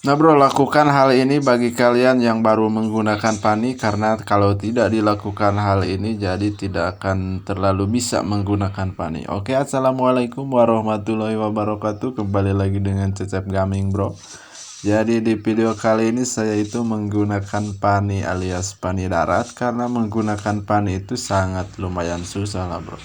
Nah bro, lakukan hal ini bagi kalian yang baru menggunakan Pani, karena kalau tidak dilakukan hal ini jadi tidak akan terlalu bisa menggunakan Pani. Oke, assalamualaikum warahmatullahi wabarakatuh. Kembali lagi dengan Cecep Gaming bro. Jadi di video kali ini saya itu menggunakan Pani alias Pani darat, karena menggunakan Pani itu sangat lumayan susah lah bro.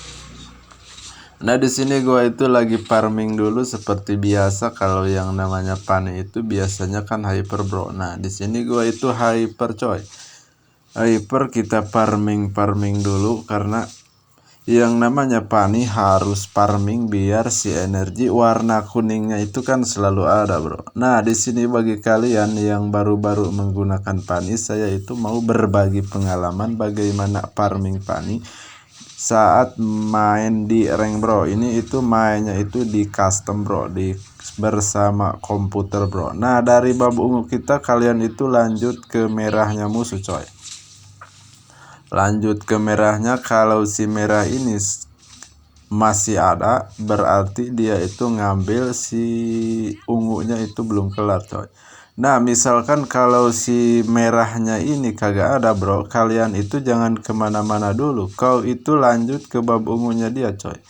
Nah di sini gua itu lagi farming dulu seperti biasa. Kalau yang namanya Pani itu biasanya kan hyper bro. Nah di sini gua itu hyper coy. Hyper kita farming dulu, karena yang namanya Pani harus farming biar si energi warna kuningnya itu kan selalu ada bro. Nah di sini bagi kalian yang baru-baru menggunakan Pani, saya itu mau berbagi pengalaman bagaimana farming Pani saat main di rank bro. Ini itu mainnya itu di custom bro, di bersama komputer bro. Nah dari bab ungu kita, kalian itu lanjut ke merahnya musuh coy. Lanjut ke merahnya. Kalau si merah ini masih ada, berarti dia itu ngambil si ungunya itu belum kelar coy. Nah misalkan kalau si merahnya ini kagak ada bro, kalian itu jangan kemana-mana dulu. Kau itu lanjut ke bab ungunya dia coy.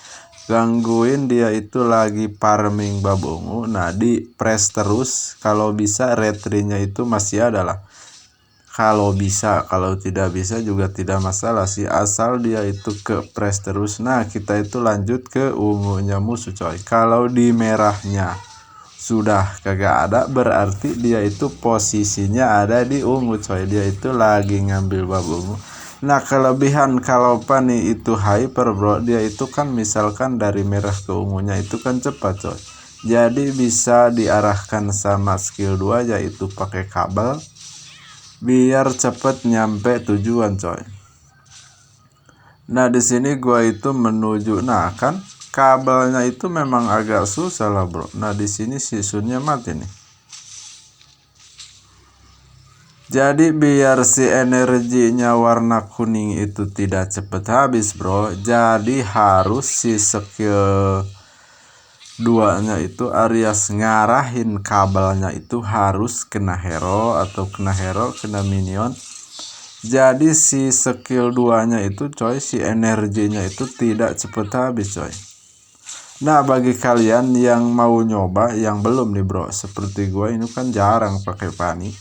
Gangguin dia itu lagi farming bab ungu. Nah di press terus, kalau bisa retrinya itu masih ada lah. Kalau bisa, kalau tidak bisa juga tidak masalah sih, asal dia itu ke press terus. Nah kita itu lanjut ke ungunya musuh coy. Kalau di merahnya sudah kagak ada, berarti dia itu posisinya ada di ungu coy. Dia itu lagi ngambil bab ungu. Nah kelebihan kalau Pani itu hyper bro, dia itu kan misalkan dari merah ke ungunya itu kan cepat coy. Jadi bisa diarahkan sama skill 2, yaitu pakai kabel, biar cepet nyampe tujuan coy. Nah di sini gua itu menuju, nah kan kabelnya itu memang agak susah lah bro. Nah di sini si Sunnya mati nih. Jadi biar si energinya warna kuning itu tidak cepet habis bro, jadi harus si skill duanya itu alias ngarahin kabelnya itu harus kena hero, atau kena minion. Jadi si skill 2 nya itu coy, si energinya itu tidak cepet habis coy. Nah bagi kalian yang mau nyoba, yang belum nih bro, seperti gue ini kan jarang pakai Pani.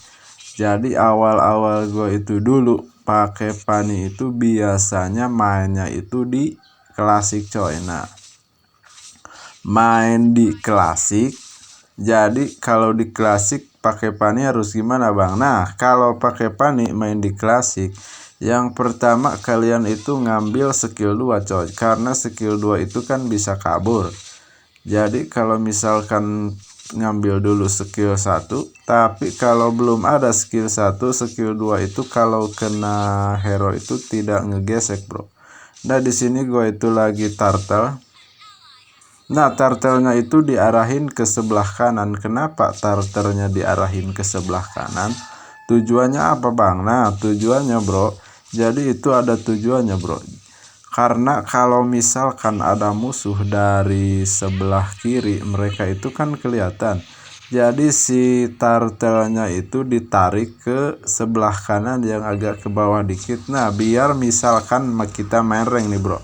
Jadi awal-awal gue itu dulu pakai Pani itu biasanya mainnya itu di klasik coy. Nah main di klasik, jadi kalau di klasik pakai Pani harus gimana bang? Nah kalau pakai Pani main di klasik, yang pertama kalian itu ngambil skill 2 coy, karena skill 2 itu kan bisa kabur. Jadi kalau misalkan ngambil dulu skill 1, tapi kalau belum ada skill 1, skill 2 itu kalau kena hero itu tidak ngegesek bro. Nah di sini gue itu lagi turtle. Nah turtle-nya itu diarahin ke sebelah kanan. Kenapa turtle-nya diarahin ke sebelah kanan? Tujuannya apa bang? Nah tujuannya bro, jadi itu ada tujuannya bro. Karena kalau misalkan ada musuh dari sebelah kiri, mereka itu kan kelihatan. Jadi si turtle-nya itu ditarik ke sebelah kanan yang agak ke bawah dikit. Nah biar misalkan kita main rank nih bro,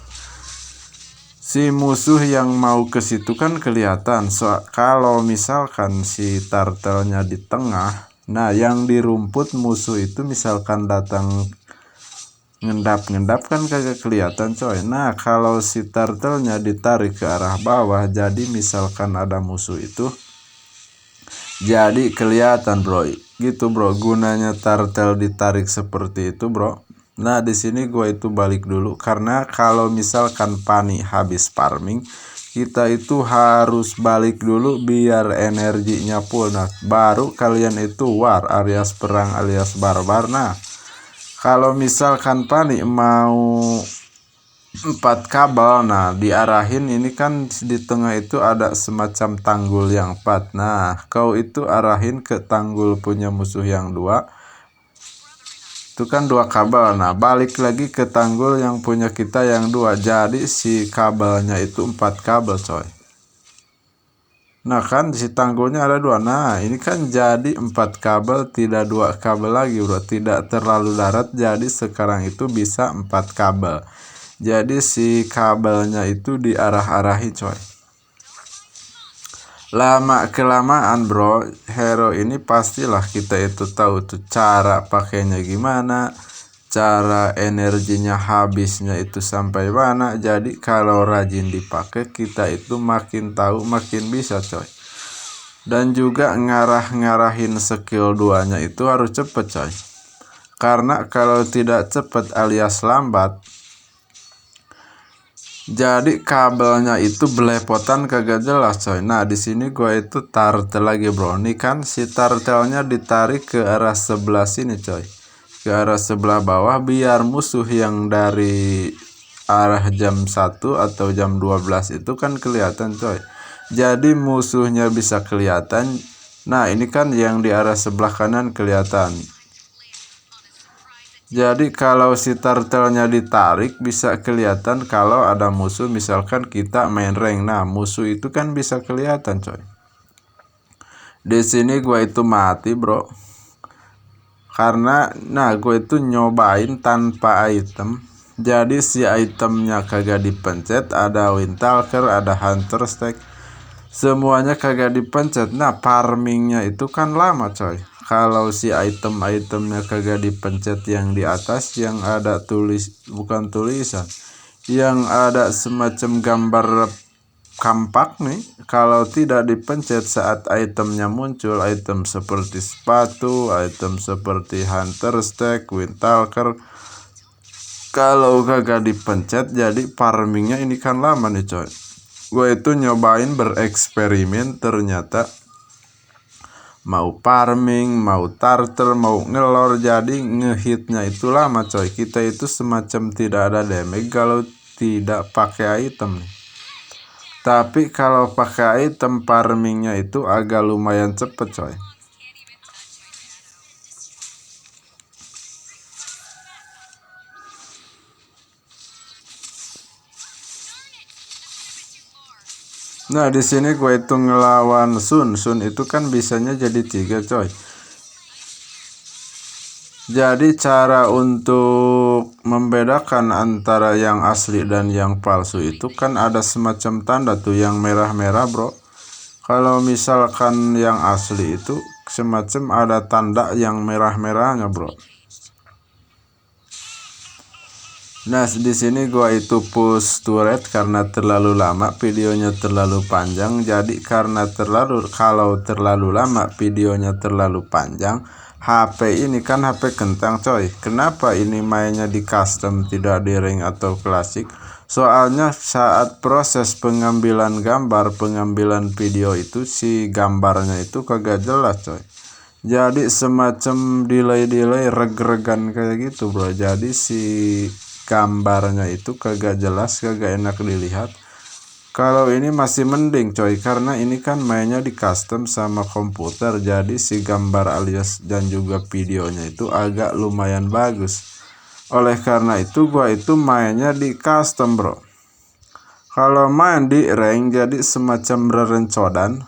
si musuh yang mau ke situ kan kelihatan. Kalau misalkan si turtle-nya di tengah, nah yang di rumput musuh itu misalkan datang ngendap kan kagak kelihatan coy. Nah kalau si turtle-nya ditarik ke arah bawah, jadi misalkan ada musuh itu jadi kelihatan bro. Gitu bro gunanya turtle ditarik seperti itu bro. Nah di sini gue itu balik dulu, karena kalau misalkan Pani habis farming, kita itu harus balik dulu biar energinya full. Nah baru kalian itu war alias perang alias barbar. Nah kalau misalkan Pani mau 4 kabel, nah diarahin ini kan di tengah itu ada semacam tanggul yang 4. Nah kau itu arahin ke tanggul punya musuh yang 2, itu kan 2 kabel. Nah balik lagi ke tanggul yang punya kita yang 2, jadi si kabelnya itu 4 kabel coy. Nah kan si tanggulnya ada 2. Nah ini kan jadi 4 kabel, tidak 2 kabel lagi bro, tidak terlalu darat, jadi sekarang itu bisa 4 kabel. Jadi si kabelnya itu diarah-arahi coy. Lama kelamaan bro, hero ini pastilah kita itu tahu tuh cara pakainya gimana, cara energinya habisnya itu sampai mana. Jadi kalau rajin dipakai, kita itu makin tahu makin bisa coy. Dan juga ngarahin skill 2-nya itu harus cepet coy. Karena kalau tidak cepet alias lambat, jadi kabelnya itu belepotan kagak jelas coy. Nah di sini gue itu turtle lagi bro. Ini kan si turtle-nya ditarik ke arah sebelah sini coy, ke arah sebelah bawah, biar musuh yang dari arah jam 1 atau jam 12 itu kan kelihatan coy. Jadi musuhnya bisa kelihatan. Nah ini kan yang di arah sebelah kanan kelihatan. Jadi kalau si turtle-nya ditarik bisa kelihatan kalau ada musuh, misalkan kita main rank. Nah musuh itu kan bisa kelihatan coy. Di sini gue itu mati bro. Karena nah gue itu nyobain tanpa item. Jadi si itemnya kagak dipencet, ada Windtalker, ada Hunter Stack, semuanya kagak dipencet. Nah farmingnya itu kan lama coy. Kalau si item-itemnya kagak dipencet, yang di atas yang ada bukan tulisan, yang ada semacam gambar kampak nih, kalau tidak dipencet saat itemnya muncul, item seperti sepatu, item seperti Hunter Stack, Windtalker, kalau kagak dipencet, jadi farmingnya ini kan lama nih coy. Gue itu nyobain bereksperimen, ternyata mau farming, mau turtle, mau ngelor, jadi ngehitnya itu lama coy. Kita itu semacam tidak ada damage kalau tidak pakai item nih. Tapi kalau pakai item, farmingnya itu agak lumayan cepet coy. Nah di sini gue itu ngelawan Sun. Sun itu kan bisanya jadi 3 coy. Jadi cara untuk membedakan antara yang asli dan yang palsu itu kan ada semacam tanda tuh yang merah-merah bro. Kalau misalkan yang asli itu semacam ada tanda yang merah-merahnya bro. Nah di sini gua itu push turret karena terlalu lama, videonya terlalu panjang. Jadi karena kalau terlalu lama, videonya terlalu panjang, HP ini kan HP kentang coy. Kenapa ini mainnya di custom, tidak di rank atau klasik? Soalnya saat proses pengambilan gambar, pengambilan video itu, si gambarnya itu kagak jelas coy. Jadi semacam delay reg-regan kayak gitu bro. Jadi si gambarnya itu kagak jelas, kagak enak dilihat. Kalau ini masih mending coy, karena ini kan mainnya di custom sama komputer, jadi si gambar alias dan juga videonya itu agak lumayan bagus. Oleh karena itu gua itu mainnya di custom bro. Kalau main di rank jadi semacam rerencodan.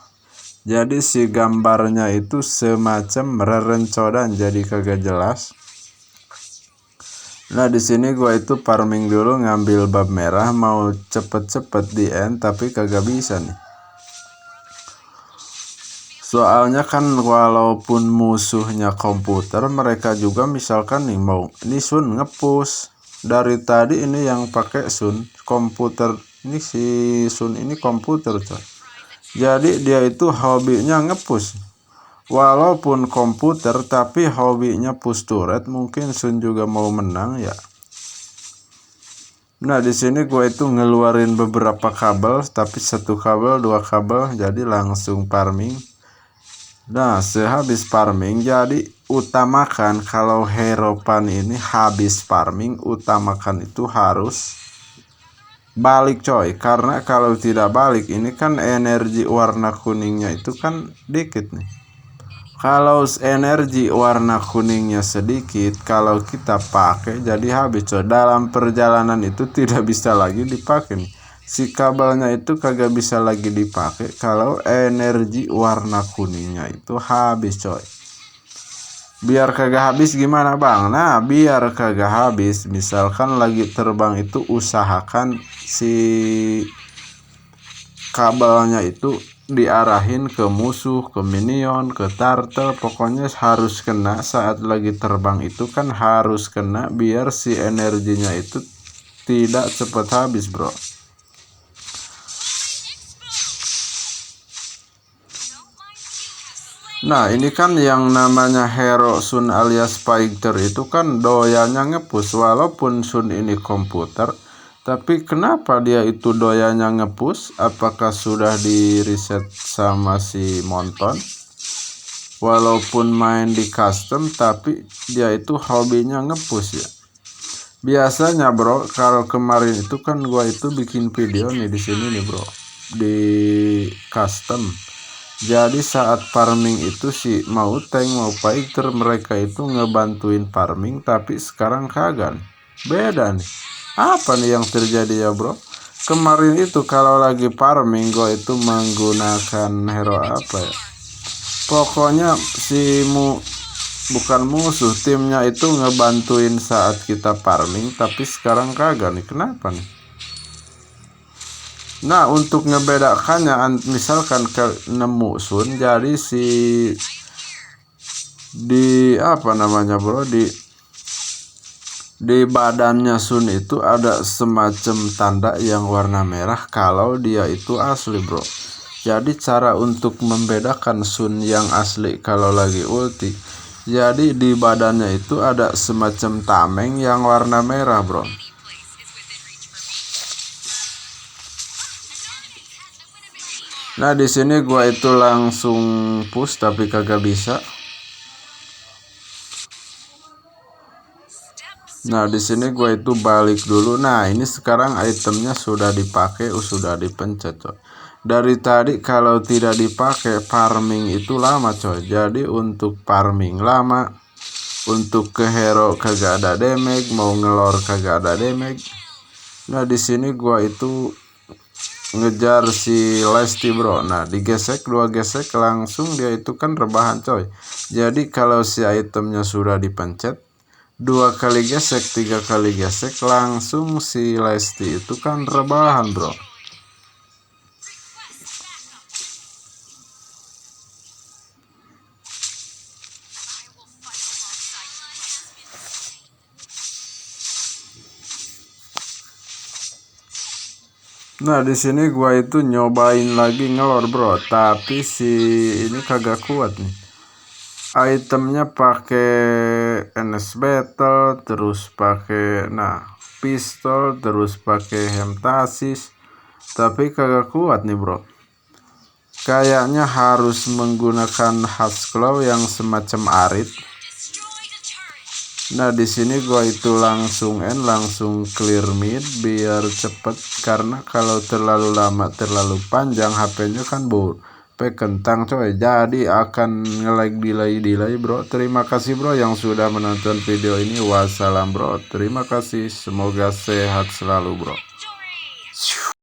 Jadi si gambarnya itu semacam rerencodan, jadi kagak jelas. Nah di sini gua itu farming dulu, ngambil bab merah, mau cepet-cepet di end, tapi kagak bisa nih. Soalnya kan walaupun musuhnya komputer, mereka juga misalkan nih mau ini Sun ngepush. Dari tadi ini yang pakai Sun komputer, ini si Sun ini komputer coy. Jadi dia itu hobinya ngepush. Walaupun komputer tapi hobinya push turret, mungkin Sun juga mau menang ya. Nah di sini gue itu ngeluarin beberapa kabel, tapi 1 kabel 2 kabel, jadi langsung farming. Nah sehabis farming, jadi utamakan kalau hero pan ini habis farming, utamakan itu harus balik coy. Karena kalau tidak balik, ini kan energi warna kuningnya itu kan dikit nih. Kalau energi warna kuningnya sedikit, kalau kita pakai jadi habis coy. Dalam perjalanan itu tidak bisa lagi dipakai nih. si kabelnya itu kagak bisa lagi dipakai kalau energi warna kuningnya itu habis coy. Biar kagak habis gimana bang? Nah biar kagak habis, misalkan lagi terbang itu usahakan si kabelnya itu diarahin ke musuh, ke minion, ke turtle, pokoknya harus kena saat lagi terbang itu kan harus kena biar si energinya itu tidak cepat habis bro. Nah ini kan yang namanya hero Sun alias fighter itu kan doyannya ngepush, walaupun Sun ini komputer, tapi kenapa dia itu doyannya ngepush? Apakah sudah di reset sama si Monton? Walaupun main di custom tapi dia itu hobinya ngepush ya. Biasanya bro, kalau kemarin itu kan gua itu bikin video nih di sini nih bro, di custom. Jadi saat farming itu sih mau tank mau fighter mereka itu ngebantuin farming, tapi sekarang kagak. Beda nih. Apa nih yang terjadi ya bro? Kemarin itu kalau lagi farming gue itu menggunakan hero apa ya? Pokoknya bukan musuh, timnya itu ngebantuin saat kita farming, tapi sekarang kagak nih. Kenapa nih? Nah untuk ngebedakannya, misalkan nemu Sun, jadi di apa namanya bro, di badannya Sun itu ada semacam tanda yang warna merah kalau dia itu asli bro. Jadi cara untuk membedakan Sun yang asli kalau lagi ulti, jadi di badannya itu ada semacam tameng yang warna merah bro. Nah di sini gua itu langsung push tapi kagak bisa. Nah di sini gua itu balik dulu. Nah ini sekarang itemnya sudah dipakai, sudah dipencet coy. Dari tadi kalau tidak dipakai farming itu lama coy. Jadi untuk farming lama, untuk ke hero kagak ada damage, mau ngelor kagak ada damage. Nah di sini gua itu ngejar si Lesti bro. Nah digesek, 2 gesek langsung dia itu kan rebahan coy. Jadi kalau si itemnya sudah dipencet 2 kali gesek, 3 kali gesek langsung si Lesti itu kan rebahan bro. Nah di sini gua itu nyobain lagi ngelor bro, tapi si ini kagak kuat nih. Itemnya pakai NS Battle, terus pakai pistol, terus pakai hemtasis, tapi kagak kuat nih bro. Kayaknya harus menggunakan Husklow yang semacam arit. Nah di sini gua itu langsung langsung clear mid biar cepet, karena kalau terlalu lama terlalu panjang HP-nya kan kentang coy, jadi akan nge-lag delay bro. Terima kasih bro yang sudah menonton video ini. Wassalam bro, terima kasih, semoga sehat selalu bro.